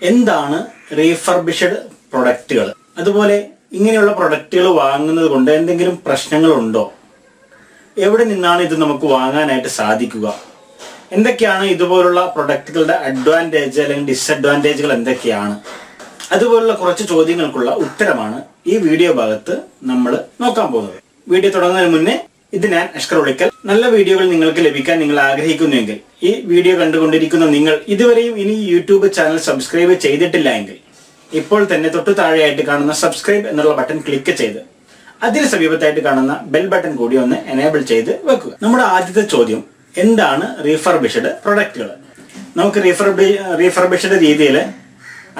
എന്താണ് റീഫർബിഷ്ഡ് പ്രൊഡക്റ്റുകൾ? അതുപോലെ ഇങ്ങനെയുള്ള പ്രൊഡക്റ്റുകൾ വാങ്ങുന്നത് കൊണ്ട് എന്തെങ്കിലും പ്രശ്നങ്ങളുണ്ടോ? എവിടെ നിന്നാണ് ഇത് നമുക്ക് വാങ്ങാനായിട്ട് സാധിക്കുക? എന്തൊക്കെയാണ് ഇതുപോലുള്ള പ്രൊഡക്റ്റുകളുടെ അഡ്വാൻറ്റേജ് അല്ലെങ്കിൽ ഡിസഡ്വാൻറ്റേജുകൾ എന്തൊക്കെയാണ്? അതുപോലുള്ള കുറച്ച് ചോദ്യങ്ങൾക്കുള്ള ഉത്തരമാണ് ഈ വീഡിയോ ഭാഗത്ത് നമ്മൾ നോക്കാൻ പോകുന്നത്. വീഡിയോ തുടങ്ങുന്നതിന് മുന്നേ ഇത് ഞാൻ അഷ്കർ ഉളിക്കൽ. നല്ല വീഡിയോകൾ നിങ്ങൾക്ക് ലഭിക്കാൻ നിങ്ങൾ ആഗ്രഹിക്കുന്നുവെങ്കിൽ ഈ വീഡിയോ കണ്ടുകൊണ്ടിരിക്കുന്ന നിങ്ങൾ ഇതുവരെയും ഇനി യൂട്യൂബ് ചാനൽ സബ്സ്ക്രൈബ് ചെയ്തിട്ടില്ല എങ്കിൽ ഇപ്പോൾ തന്നെ തൊട്ടു താഴെയായിട്ട് കാണുന്ന സബ്സ്ക്രൈബ് എന്നുള്ള ബട്ടൺ ക്ലിക്ക് ചെയ്ത് അതിന് സമീപത്തായിട്ട് കാണുന്ന ബെൽ ബട്ടൺ കൂടി ഒന്ന് എനേബിൾ ചെയ്ത് വെക്കുക. നമ്മുടെ ആദ്യത്തെ ചോദ്യം, എന്താണ് റീഫർബിഷ്ഡ് പ്രൊഡക്റ്റുകൾ? നമുക്ക് റീഫർബിഷ്ഡ് രീതിയിൽ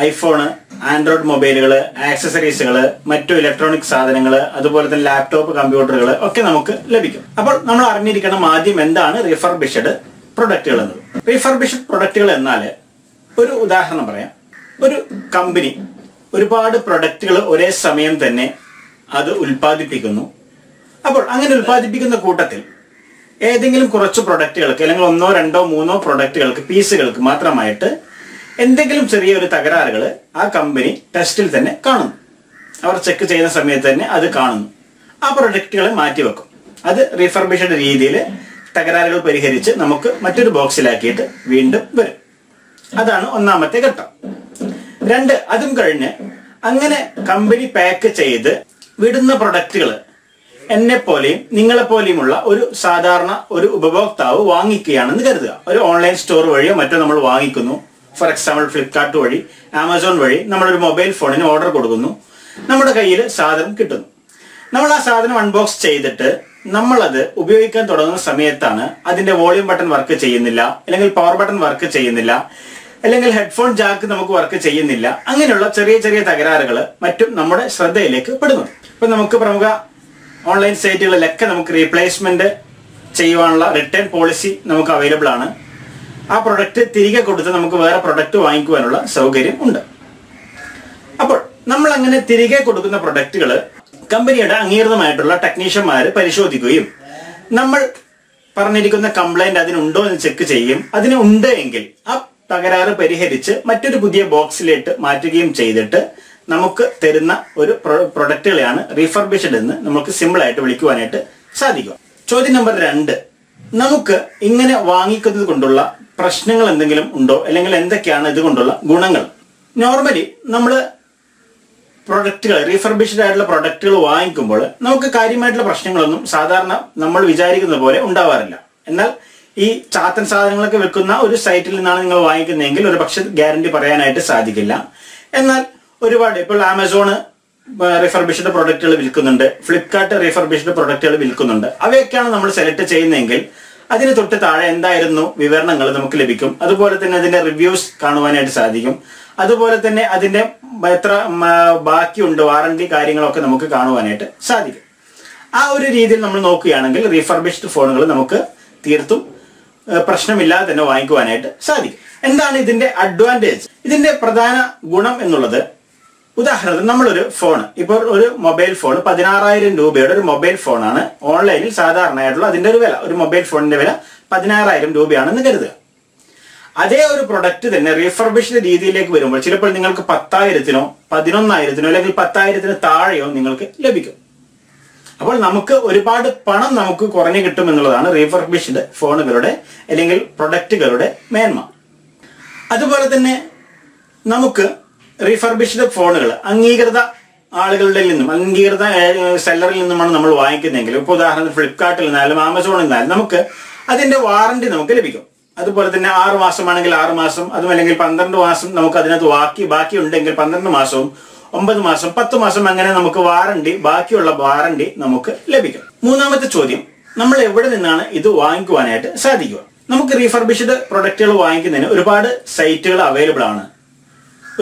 ഐഫോണ്, ആൻഡ്രോയിഡ് മൊബൈലുകൾ, ആക്സസറീസുകൾ, മറ്റു ഇലക്ട്രോണിക് സാധനങ്ങൾ, അതുപോലെ തന്നെ ലാപ്ടോപ്പ്, കമ്പ്യൂട്ടറുകൾ ഒക്കെ നമുക്ക് ലഭിക്കും. അപ്പോൾ നമ്മൾ അറിഞ്ഞിരിക്കണം ആദ്യം എന്താണ് റീഫർബിഷ്ഡ് പ്രൊഡക്റ്റുകൾ എന്നത്. റീഫർബിഷ്ഡ് പ്രൊഡക്റ്റുകൾ എന്നാൽ, ഒരു ഉദാഹരണം പറയാം. ഒരു കമ്പനി ഒരുപാട് പ്രൊഡക്റ്റുകൾ ഒരേ സമയം തന്നെ അത് ഉൽപ്പാദിപ്പിക്കുന്നു. അപ്പോൾ അങ്ങനെ ഉൽപ്പാദിപ്പിക്കുന്ന കൂട്ടത്തിൽ ഏതെങ്കിലും കുറച്ച് പ്രൊഡക്റ്റുകൾക്ക് അല്ലെങ്കിൽ 1, 2, 3 പ്രൊഡക്റ്റുകൾക്ക്, പീസുകൾക്ക് മാത്രമായിട്ട് എന്തെങ്കിലും ചെറിയൊരു തകരാറുകൾ ആ കമ്പനി ടെസ്റ്റിൽ തന്നെ കാണുന്നു. അവർ ചെക്ക് ചെയ്യുന്ന സമയത്ത് തന്നെ അത് കാണുന്നു. ആ പ്രൊഡക്റ്റുകളെ മാറ്റിവെക്കും. അത് റീഫർബിഷ്ഡ് രീതിയിൽ തകരാറുകൾ പരിഹരിച്ച് നമുക്ക് മറ്റൊരു ബോക്സിലാക്കിയിട്ട് വീണ്ടും വരും. അതാണ് ഒന്നാമത്തെ ഘട്ടം. 2, അതും കഴിഞ്ഞ് അങ്ങനെ കമ്പനി പാക്ക് ചെയ്ത് വിടുന്ന പ്രൊഡക്റ്റുകൾ എന്നെപ്പോലെയും നിങ്ങളെപ്പോലെയുമുള്ള ഒരു സാധാരണ ഒരു ഉപഭോക്താവ് വാങ്ങിക്കുകയാണെന്ന് കരുതുക. ഒരു ഓൺലൈൻ സ്റ്റോർ വഴിയോ മറ്റോ നമ്മൾ വാങ്ങിക്കുന്നു. ഫോർ എക്സാമ്പിൾ ഫ്ലിപ്കാർട്ട് വഴി, ആമസോൺ വഴി നമ്മളൊരു മൊബൈൽ ഫോണിന് ഓർഡർ കൊടുക്കുന്നു. നമ്മുടെ കയ്യിൽ സാധനം കിട്ടുന്നു. നമ്മൾ ആ സാധനം അൺബോക്സ് ചെയ്തിട്ട് നമ്മളത് ഉപയോഗിക്കാൻ തുടങ്ങുന്ന സമയത്താണ് അതിന്റെ വോളിയം ബട്ടൺ വർക്ക് ചെയ്യുന്നില്ല, അല്ലെങ്കിൽ പവർ ബട്ടൺ വർക്ക് ചെയ്യുന്നില്ല, അല്ലെങ്കിൽ ഹെഡ്ഫോൺ ജാക്ക് നമുക്ക് വർക്ക് ചെയ്യുന്നില്ല. അങ്ങനെയുള്ള ചെറിയ ചെറിയ തകരാറുകൾ മറ്റും നമ്മുടെ ശ്രദ്ധയിലേക്ക് പെടുന്നു. ഇപ്പൊ നമുക്ക് പ്രമുഖ ഓൺലൈൻ സൈറ്റുകളിലൊക്കെ നമുക്ക് റീപ്ലേസ്മെന്റ് ചെയ്യുവാനുള്ള റിട്ടേൺ പോളിസി നമുക്ക് അവൈലബിൾ ആണ്. ആ പ്രൊഡക്റ്റ് തിരികെ കൊടുത്ത് നമുക്ക് വേറെ പ്രൊഡക്റ്റ് വാങ്ങിക്കുവാനുള്ള സൗകര്യം ഉണ്ട്. അപ്പോൾ നമ്മൾ അങ്ങനെ തിരികെ കൊടുക്കുന്ന പ്രൊഡക്റ്റുകൾ കമ്പനിയുടെ അംഗീകൃതമായിട്ടുള്ള ടെക്നീഷ്യന്മാർ പരിശോധിക്കുകയും നമ്മൾ പറഞ്ഞിരിക്കുന്ന കംപ്ലൈന്റ് അതിനുണ്ടോ എന്ന് ചെക്ക് ചെയ്യും. അതിന് ഉണ്ട് എങ്കിൽ ആ തകരാറ് പരിഹരിച്ച് മറ്റൊരു പുതിയ ബോക്സിലേക്ക് മാറ്റുകയും ചെയ്തിട്ട് നമുക്ക് തരുന്ന ഒരു പ്രൊഡക്റ്റുകളെയാണ് റീഫർബിഷ്ഡ് എന്ന് നമുക്ക് സിമ്പിൾ ആയിട്ട് വിളിക്കുവാനായിട്ട് സാധിക്കും. ചോദ്യം നമ്പർ 2, നമുക്ക് ഇങ്ങനെ വാങ്ങിക്കുന്നത് കൊണ്ടുള്ള പ്രശ്നങ്ങൾ എന്തെങ്കിലും ഉണ്ടോ, അല്ലെങ്കിൽ എന്തൊക്കെയാണ് ഇതുകൊണ്ടുള്ള ഗുണങ്ങൾ? നോർമലി നമ്മൾ പ്രൊഡക്റ്റുകൾ, റീഫർബിഷ്ഡ് ആയിട്ടുള്ള പ്രൊഡക്റ്റുകൾ വാങ്ങിക്കുമ്പോൾ നമുക്ക് കാര്യമായിട്ടുള്ള പ്രശ്നങ്ങളൊന്നും സാധാരണ നമ്മൾ വിചാരിക്കുന്ന പോലെ ഉണ്ടാവാറില്ല. എന്നാൽ ഈ ചാത്തൻ സാധനങ്ങളൊക്കെ വിൽക്കുന്ന ഒരു സൈറ്റിൽ നിന്നാണ് നിങ്ങൾ വാങ്ങിക്കുന്നതെങ്കിൽ ഒരു പക്ഷെ ഗ്യാരണ്ടി പറയാനായിട്ട് സാധിക്കില്ല. എന്നാൽ ഒരുപാട്, ഇപ്പോൾ ആമസോൺ റീഫർബിഷ്ഡ് പ്രൊഡക്റ്റുകൾ വിൽക്കുന്നുണ്ട്, ഫ്ലിപ്കാർട്ട് റീഫർബിഷ്ഡ് പ്രൊഡക്റ്റുകൾ വിൽക്കുന്നുണ്ട്. അവയൊക്കെയാണ് നമ്മൾ സെലക്ട് ചെയ്യുന്നതെങ്കിൽ അതിന് തൊട്ട് താഴെ എന്തായിരുന്നു വിവരണങ്ങൾ നമുക്ക് ലഭിക്കും. അതുപോലെ തന്നെ അതിന്റെ റിവ്യൂസ് കാണുവാനായിട്ട് സാധിക്കും. അതുപോലെ തന്നെ അതിന്റെ എത്ര ബാക്കിയുണ്ട്, വാറണ്ടി കാര്യങ്ങളൊക്കെ നമുക്ക് കാണുവാനായിട്ട് സാധിക്കും. ആ ഒരു രീതിയിൽ നമ്മൾ നോക്കുകയാണെങ്കിൽ റീഫർബിഷ്ഡ് ഫോണുകൾ നമുക്ക് തീർത്തും പ്രശ്നമില്ലാതെ തന്നെ വാങ്ങിക്കുവാനായിട്ട് സാധിക്കും. എന്താണ് ഇതിന്റെ അഡ്വാൻറ്റേജ്? ഇതിന്റെ പ്രധാന ഗുണം എന്നുള്ളത്, ഉദാഹരണത്തിന് നമ്മളൊരു ഫോൺ, ഇപ്പോൾ ഒരു മൊബൈൽ ഫോൺ 16,000 രൂപയുടെ ഒരു മൊബൈൽ ഫോണാണ് ഓൺലൈനിൽ സാധാരണയായിട്ടുള്ള അതിന്റെ ഒരു വില. ഒരു മൊബൈൽ ഫോണിന്റെ വില 16,000 രൂപയാണെന്ന് കരുതുക. അതേ ഒരു പ്രൊഡക്റ്റ് തന്നെ റീഫർബിഷ്ഡ് രീതിയിലേക്ക് വരുമ്പോൾ ചിലപ്പോൾ നിങ്ങൾക്ക് 10,000-നോ 11,000-നോ അല്ലെങ്കിൽ 10,000-ന് താഴെയോ നിങ്ങൾക്ക് ലഭിക്കും. അപ്പോൾ നമുക്ക് ഒരുപാട് പണം നമുക്ക് കുറഞ്ഞു കിട്ടും എന്നുള്ളതാണ് റീഫർബിഷ്ഡ് ഫോണുകളുടെ അല്ലെങ്കിൽ പ്രൊഡക്റ്റുകളുടെ മേന്മ. അതുപോലെ തന്നെ നമുക്ക് റീഫർബിഷ്ഡ് ഫോണുകൾ അംഗീകൃത ആളുകളുടെ നിന്നും, അംഗീകൃത സെല്ലറിൽ നിന്നുമാണ് നമ്മൾ വാങ്ങിക്കുന്നതെങ്കിൽ, ഇപ്പോൾ ഉദാഹരണത്തിന് ഫ്ലിപ്കാർട്ടിൽ നിന്നാലും ആമസോണിൽ നിന്നാലും നമുക്ക് അതിന്റെ വാറണ്ടി നമുക്ക് ലഭിക്കും. അതുപോലെ തന്നെ 6 മാസമാണെങ്കിൽ 6 മാസം, അതും അല്ലെങ്കിൽ 12 മാസം നമുക്ക് അതിനകത്ത് ബാക്കി ഉണ്ടെങ്കിൽ 12 മാസവും 9 മാസം 10 മാസം അങ്ങനെ നമുക്ക് ബാക്കിയുള്ള വാറണ്ടി നമുക്ക് ലഭിക്കും. മൂന്നാമത്തെ ചോദ്യം, നമ്മൾ എവിടെ നിന്നാണ് ഇത് വാങ്ങിക്കുവാനായിട്ട് സാധിക്കുക? നമുക്ക് റീഫർബിഷ്ഡ് പ്രൊഡക്റ്റുകൾ വാങ്ങിക്കുന്നതിന് ഒരുപാട് സൈറ്റുകൾ അവൈലബിൾ ആണ്.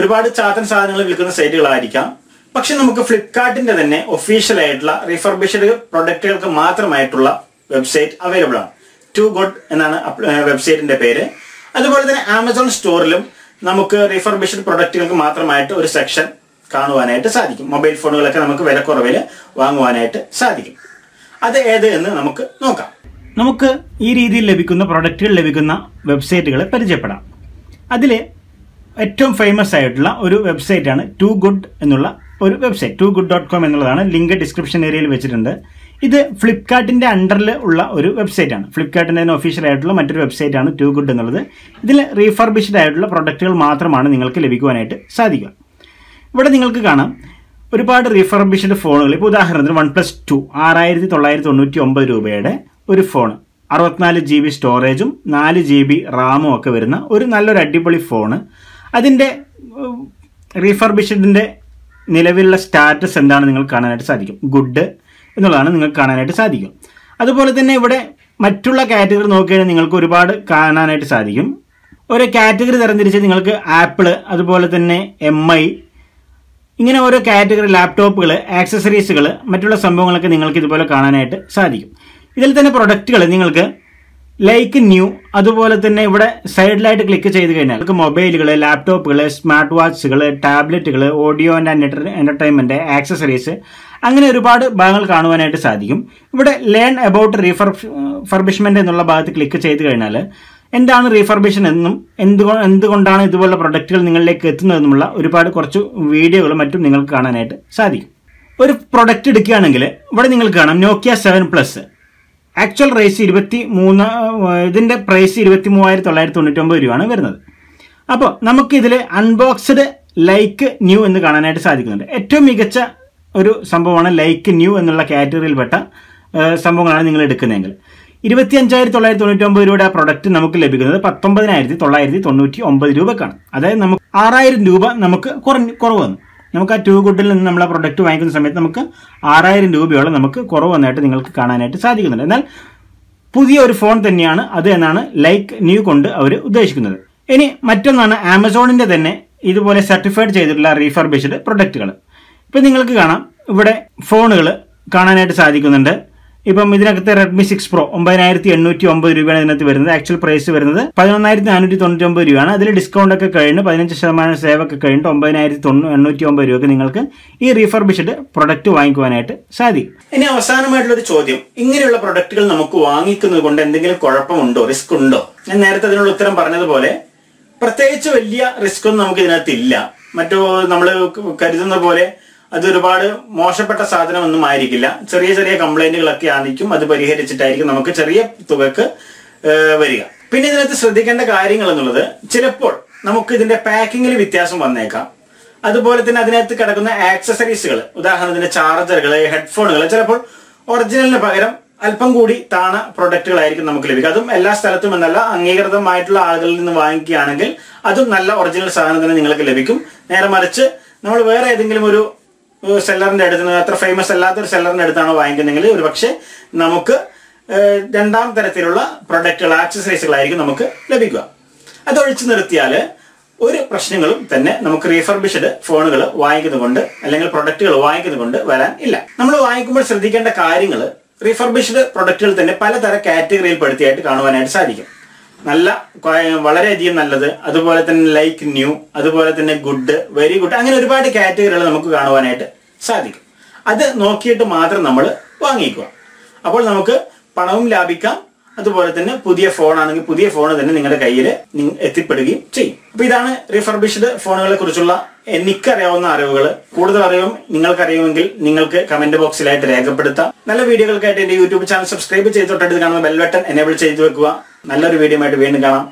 ഒരുപാട് ചാത്തൻ സാധനങ്ങൾ വിൽക്കുന്ന സൈറ്റുകളായിരിക്കാം. പക്ഷെ നമുക്ക് ഫ്ലിപ്കാർട്ടിന്റെ തന്നെ ഒഫീഷ്യൽ ആയിട്ടുള്ള റീഫർബിഷ്ഡ് പ്രൊഡക്റ്റുകൾക്ക് മാത്രമായിട്ടുള്ള വെബ്സൈറ്റ് അവൈലബിൾ ആണ്. ടു ഗുഡ് എന്നാണ് വെബ്സൈറ്റിന്റെ പേര്. അതുപോലെ തന്നെ ആമസോൺ സ്റ്റോറിലും നമുക്ക് റീഫർബിഷ്ഡ് പ്രൊഡക്റ്റുകൾക്ക് മാത്രമായിട്ട് ഒരു സെക്ഷൻ കാണുവാനായിട്ട് സാധിക്കും. മൊബൈൽ ഫോണുകളൊക്കെ നമുക്ക് വിലക്കുറവിൽ വാങ്ങുവാനായിട്ട് സാധിക്കും. അത് ഏത് എന്ന് നമുക്ക് നോക്കാം. നമുക്ക് ഈ രീതിയിൽ ലഭിക്കുന്ന പ്രൊഡക്റ്റുകൾ ലഭിക്കുന്ന വെബ്സൈറ്റുകളെ പരിചയപ്പെടാം. അതിൽ ഏറ്റവും ഫേമസ് ആയിട്ടുള്ള ഒരു വെബ്സൈറ്റാണ് ടു ഗുഡ് എന്നുള്ള ഒരു വെബ്സൈറ്റ്. toogood.com എന്നുള്ളതാണ്. ലിങ്ക് ഡിസ്ക്രിപ്ഷൻ ഏരിയയിൽ വെച്ചിട്ടുണ്ട്. ഇത് ഫ്ലിപ്കാർട്ടിൻ്റെ അണ്ടറിൽ ഉള്ള ഒരു വെബ്സൈറ്റാണ്. ഫ്ലിപ്കാർട്ടിൻ്റെ തന്നെ ഒഫീഷ്യൽ ആയിട്ടുള്ള മറ്റൊരു വെബ്സൈറ്റാണ് ടു ഗുഡ് എന്നുള്ളത്. ഇതിൽ റീഫർബിഷ്ഡ് ആയിട്ടുള്ള പ്രൊഡക്റ്റുകൾ മാത്രമാണ് നിങ്ങൾക്ക് ലഭിക്കുവാനായിട്ട് സാധിക്കുക. ഇവിടെ നിങ്ങൾക്ക് കാണാം ഒരുപാട് റീഫർബിഷ്ഡ് ഫോണുകൾ. ഇപ്പോൾ ഉദാഹരണത്തിന് OnePlus 2 6999 രൂപയുടെ ഒരു ഫോൺ, 64 GB സ്റ്റോറേജും 4 GB റാമും ഒക്കെ വരുന്ന ഒരു നല്ലൊരു അടിപൊളി ഫോണ്. അതിൻ്റെ റീഫർബിഷ്ഡിൻ്റെ നിലവിലുള്ള സ്റ്റാറ്റസ് എന്താണ് നിങ്ങൾക്ക് കാണാനായിട്ട് സാധിക്കും. ഗുഡ് എന്നുള്ളതാണ് നിങ്ങൾക്ക് കാണാനായിട്ട് സാധിക്കും. അതുപോലെ തന്നെ ഇവിടെ മറ്റുള്ള കാറ്റഗറി നോക്കിയാൽ നിങ്ങൾക്ക് ഒരുപാട് കാണാനായിട്ട് സാധിക്കും. ഓരോ കാറ്റഗറി തരംതിരിച്ച് നിങ്ങൾക്ക് ആപ്പിൾ, അതുപോലെ തന്നെ MI, ഇങ്ങനെ ഓരോ കാറ്റഗറി ലാപ്ടോപ്പുകൾ, ആക്സസറീസുകൾ, മറ്റുള്ള സംഭവങ്ങളൊക്കെ നിങ്ങൾക്ക് ഇതുപോലെ കാണാനായിട്ട് സാധിക്കും. ഇതിൽ തന്നെ പ്രൊഡക്റ്റുകൾ നിങ്ങൾക്ക് ലൈക്ക് ന്യൂ, അതുപോലെ തന്നെ ഇവിടെ സൈഡിലായിട്ട് ക്ലിക്ക് ചെയ്ത് കഴിഞ്ഞാൽ നിങ്ങൾക്ക് മൊബൈലുകൾ, ലാപ്ടോപ്പുകൾ, സ്മാർട്ട് വാച്ചുകൾ, ടാബ്ലറ്റുകൾ, ഓഡിയോ ആൻഡ് എന്റർടൈൻമെന്റ്, ആക്സസറീസ്, അങ്ങനെ ഒരുപാട് ഭാഗങ്ങൾ കാണുവാനായിട്ട് സാധിക്കും. ഇവിടെ ലേൺ അബൌട്ട് റീഫർബിഷ്മെന്റ് എന്നുള്ള ഭാഗത്ത് ക്ലിക്ക് ചെയ്ത് കഴിഞ്ഞാൽ എന്താണ് റീഫർബിഷൻ എന്നും എന്തുകൊണ്ടാണ് ഇതുപോലുള്ള പ്രൊഡക്റ്റുകൾ നിങ്ങളിലേക്ക് എത്തുന്നതെന്നുമുള്ള ഒരുപാട് കുറച്ച് വീഡിയോകളും മറ്റും നിങ്ങൾക്ക് കാണാനായിട്ട് സാധിക്കും. ഒരു പ്രൊഡക്റ്റ് എടുക്കുകയാണെങ്കിൽ ഇവിടെ നിങ്ങൾക്ക് കാണാം Nokia 7 ആക്ച്വൽ പ്രൈസ് 23, ഇതിൻ്റെ പ്രൈസ് 23,999 രൂപയാണ് വരുന്നത്. അപ്പോൾ നമുക്കിതിൽ അൺബോക്സ്ഡ് ലൈക്ക് ന്യൂ എന്ന് കാണാനായിട്ട് സാധിക്കുന്നുണ്ട്. ഏറ്റവും മികച്ച ഒരു സംഭവമാണ് ലൈക്ക് ന്യൂ എന്നുള്ള കാറ്റഗറിയിൽപ്പെട്ട സംഭവങ്ങളാണ് നിങ്ങൾ എടുക്കുന്നതെങ്കിൽ 25,999 രൂപയുടെ ആ പ്രൊഡക്റ്റ് നമുക്ക് ലഭിക്കുന്നത് 19,999 രൂപക്കാണ്. അതായത് നമുക്ക് 6,000 രൂപ നമുക്ക് കുറവ് വന്നു. നമുക്ക് ആ ടു ഗുഡിൽ നിന്ന് നമ്മൾ ആ പ്രൊഡക്റ്റ് വാങ്ങിക്കുന്ന സമയത്ത് നമുക്ക് 6,000 രൂപയോളം നമുക്ക് കുറവ് വന്നായിട്ട് നിങ്ങൾക്ക് കാണാനായിട്ട് സാധിക്കുന്നുണ്ട്. എന്നാൽ പുതിയ ഒരു ഫോൺ തന്നെയാണ് അത് എന്നാണ് ലൈക്ക് ന്യൂ കൊണ്ട് അവർ ഉദ്ദേശിക്കുന്നത്. ഇനി മറ്റൊന്നാണ് ആമസോണിൻ്റെ തന്നെ ഇതുപോലെ സർട്ടിഫൈഡ് ചെയ്തിട്ടുള്ള റീഫർബിഷ്ഡ് പ്രൊഡക്റ്റുകൾ. ഇപ്പം നിങ്ങൾക്ക് കാണാം ഇവിടെ ഫോണുകൾ കാണാനായിട്ട് സാധിക്കുന്നുണ്ട്. ഇപ്പം ഇതിനകത്ത് Redmi 6 Pro 9,809 രൂപയാണ് ഇതിനകത്ത് വരുന്നത്. ആക്ച്വൽ പ്രൈസ് വരുന്നത് 11,499 രൂപയാണ്. അതിൽ ഡിസ്കൗണ്ട് ഒക്കെ കഴിഞ്ഞ് 15% സേവ് ഒക്കെ കഴിഞ്ഞിട്ട് 9,809 രൂപയ്ക്ക് നിങ്ങൾക്ക് ഈ റീഫർബിഷ്ഡ് പ്രൊഡക്റ്റ് വാങ്ങിക്കുവാനായിട്ട് സാധിക്കും. ഇനി അവസാനമായിട്ടുള്ള ഒരു ചോദ്യം, ഇങ്ങനെയുള്ള പ്രൊഡക്റ്റുകൾ നമുക്ക് വാങ്ങിക്കുന്നത് കൊണ്ട് എന്തെങ്കിലും കുഴപ്പമുണ്ടോ, റിസ്ക് ഉണ്ടോ? ഞാൻ നേരത്തെ അതിനുള്ള ഉത്തരം പറഞ്ഞതുപോലെ പ്രത്യേകിച്ച് വലിയ റിസ്ക് ഒന്നും നമുക്ക് ഇതിനകത്ത് ഇല്ല. മറ്റു നമ്മൾ കരുതുന്ന പോലെ അതൊരുപാട് മോശപ്പെട്ട സാധനമൊന്നും ആയിരിക്കില്ല. ചെറിയ ചെറിയ കംപ്ലൈന്റുകളൊക്കെ ആയിരിക്കും. അത് പരിഹരിച്ചിട്ടായിരിക്കും നമുക്ക് ചെറിയ തുകക്ക് വരിക. പിന്നെ ഇതിനകത്ത് ശ്രദ്ധിക്കേണ്ട കാര്യങ്ങൾ എന്നുള്ളത്, ചിലപ്പോൾ നമുക്ക് ഇതിന്റെ പാക്കിങ്ങിൽ വ്യത്യാസം വന്നേക്കാം. അതുപോലെ തന്നെ അതിനകത്ത് കിടക്കുന്ന ആക്സസറീസുകൾ, ഉദാഹരണത്തിന് ചാർജറുകൾ, ഹെഡ്ഫോണുകൾ, ചിലപ്പോൾ ഒറിജിനലിന് പകരം അല്പം കൂടി താണ പ്രൊഡക്റ്റുകളായിരിക്കും നമുക്ക് ലഭിക്കുക. അതും എല്ലാ സ്ഥലത്തും എന്നല്ല, അംഗീകൃതമായിട്ടുള്ള ആളുകളിൽ നിന്ന് വാങ്ങിക്കുകയാണെങ്കിൽ അതും നല്ല ഒറിജിനൽ സാധനം തന്നെ നിങ്ങൾക്ക് ലഭിക്കും. നേരെ മറിച്ച് നമ്മൾ വേറെ ഏതെങ്കിലും ഒരു സെല്ലറിന്റെ അടുത്ത്, അത്ര ഫേമസ് അല്ലാത്തൊരു സെല്ലറിന്റെ അടുത്താണ് വാങ്ങിക്കുന്നതെങ്കിൽ ഒരു പക്ഷേ നമുക്ക് രണ്ടാം തരത്തിലുള്ള പ്രൊഡക്റ്റുകൾ, ആക്സസറീസുകളായിരിക്കും നമുക്ക് ലഭിക്കുക. അതൊഴിച്ചു നിർത്തിയാൽ ഒരു പ്രശ്നങ്ങളും തന്നെ നമുക്ക് റീഫർബിഷ്ഡ് ഫോണുകൾ വാങ്ങിക്കുന്നതുകൊണ്ട് അല്ലെങ്കിൽ പ്രൊഡക്റ്റുകൾ വാങ്ങിക്കുന്നതുകൊണ്ട് വരാൻ ഇല്ല. നമ്മൾ വാങ്ങിക്കുമ്പോൾ ശ്രദ്ധിക്കേണ്ട കാര്യങ്ങൾ, റീഫർബിഷ്ഡ് പ്രൊഡക്റ്റുകൾ തന്നെ പലതരം കാറ്റഗറിയിൽ പെടുത്തിയായിട്ട് കാണുവാനായിട്ട് സാധിക്കും. നല്ല, വളരെയധികം നല്ലത്, അതുപോലെ തന്നെ ലൈക്ക് ന്യൂ, അതുപോലെ തന്നെ ഗുഡ്, വെരി ഗുഡ്, അങ്ങനെ ഒരുപാട് കാറ്റഗറികൾ നമുക്ക് കാണുവാനായിട്ട് സാധിക്കും. അത് നോക്കിയിട്ട് മാത്രം നമ്മൾ വാങ്ങിക്കുക. അപ്പോൾ നമുക്ക് പണവും ലാഭിക്കാം, അതുപോലെ തന്നെ പുതിയ ഫോണാണെങ്കിൽ പുതിയ ഫോൺ തന്നെ നിങ്ങളുടെ കയ്യിൽ എത്തിപ്പെടുകയും ചെയ്യും. അപ്പൊ ഇതാണ് റീഫർബിഷ്ഡ് ഫോണുകളെ കുറിച്ചുള്ള എനിക്കറിയാവുന്ന അറിവുകൾ. കൂടുതൽ അറിവും നിങ്ങൾക്കറിയുമെങ്കിൽ നിങ്ങൾക്ക് കമന്റ് ബോക്സിലായിട്ട് രേഖപ്പെടുത്താം. നല്ല വീഡിയോകൾക്കായിട്ട് എന്റെ യൂട്യൂബ് ചാനൽ സബ്സ്ക്രൈബ് ചെയ്ത് തൊട്ടടുത്ത് കാണുന്ന ബെൽ ബട്ടൺ എനേബിൾ ചെയ്ത് വെക്കുക. നല്ലൊരു വീഡിയോ ആയിട്ട് വീണ്ടും കാണാം.